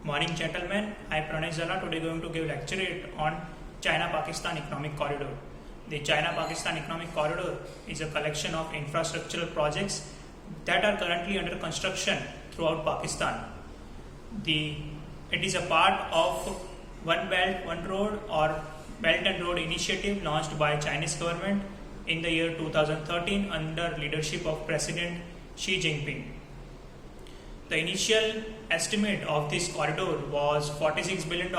Morning gentlemen, I am Pranay Zala. Today going to give lecture on China-Pakistan Economic Corridor. The China-Pakistan Economic Corridor is a collection of infrastructural projects that are currently under construction throughout Pakistan. It is a part of One Belt, One Road or Belt and Road initiative launched by Chinese government in the year 2013 under leadership of President Xi Jinping. The initial estimate of this corridor was $46 billion,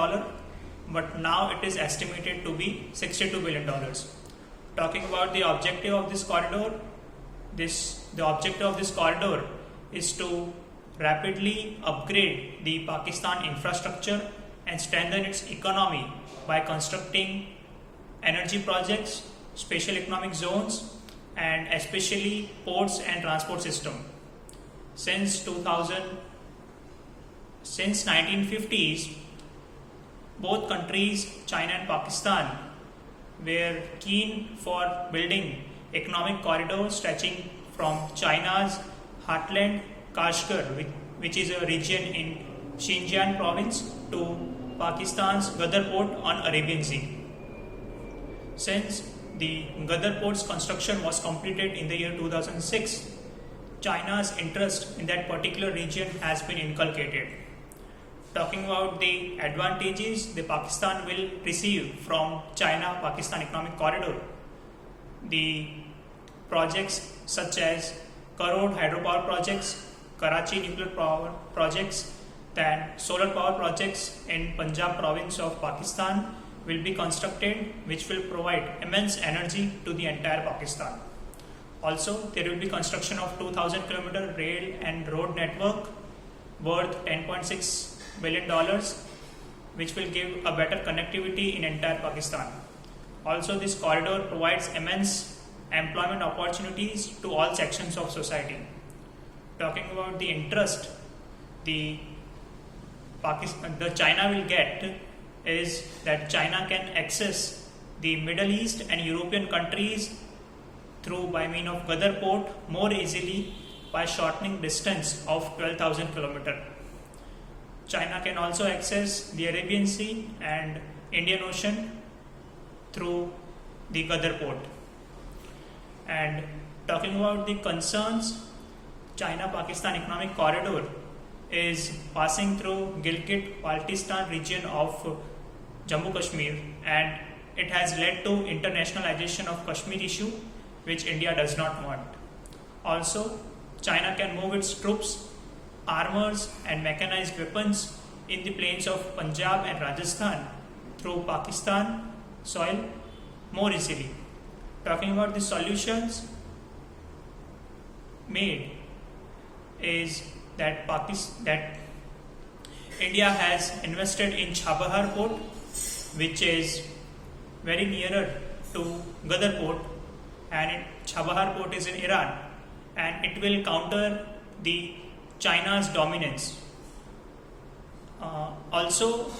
but now it is estimated to be $62 billion. Talking about the objective of this corridor, the objective of this corridor is to rapidly upgrade the Pakistan infrastructure and strengthen its economy by constructing energy projects, special economic zones, and especially ports and transport system. Since 1950s, both countries, China and Pakistan, were keen for building economic corridors stretching from China's heartland, Kashgar, which is a region in Xinjiang province, to Pakistan's Ghadar port on Arabian Sea. Since the Ghadar port's construction was completed in the year 2006, China's interest in that particular region has been inculcated. Talking about the advantages the Pakistan will receive from China-Pakistan Economic Corridor, the projects such as Karod hydropower projects, Karachi nuclear power projects, then solar power projects in Punjab province of Pakistan will be constructed, which will provide immense energy to the entire Pakistan. Also, there will be construction of 2,000 km rail and road network worth $10.6 billion, which will give a better connectivity in entire Pakistan. Also, this corridor provides immense employment opportunities to all sections of society. Talking about the interest the China will get is that China can access the Middle East and European countries by means of Ghadar port more easily by shortening distance of 12,000 km. China can also access the Arabian Sea and Indian Ocean through the Ghadar port. And talking about the concerns, China-Pakistan Economic Corridor is passing through Gilgit-Baltistan region of Jammu Kashmir, and it has led to internationalization of Kashmir issue, which India does not want. Also, China can move its troops, armors and mechanized weapons in the plains of Punjab and Rajasthan through Pakistan soil more easily. Talking about the solutions made is that India has invested in Chabahar port, which is very nearer to Ghadar port, and Chabahar port is in Iran, and it will counter the China's dominance. Also,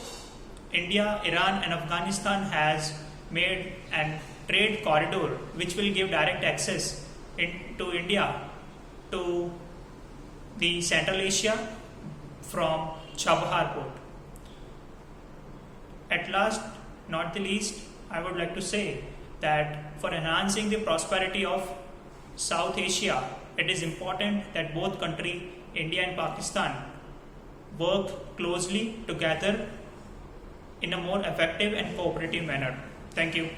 India, Iran and Afghanistan has made a trade corridor which will give direct access to India to the Central Asia from Chabahar port. At last, not the least, I would like to say that for enhancing the prosperity of South Asia, it is important that both countries, India and Pakistan, work closely together in a more effective and cooperative manner. Thank you.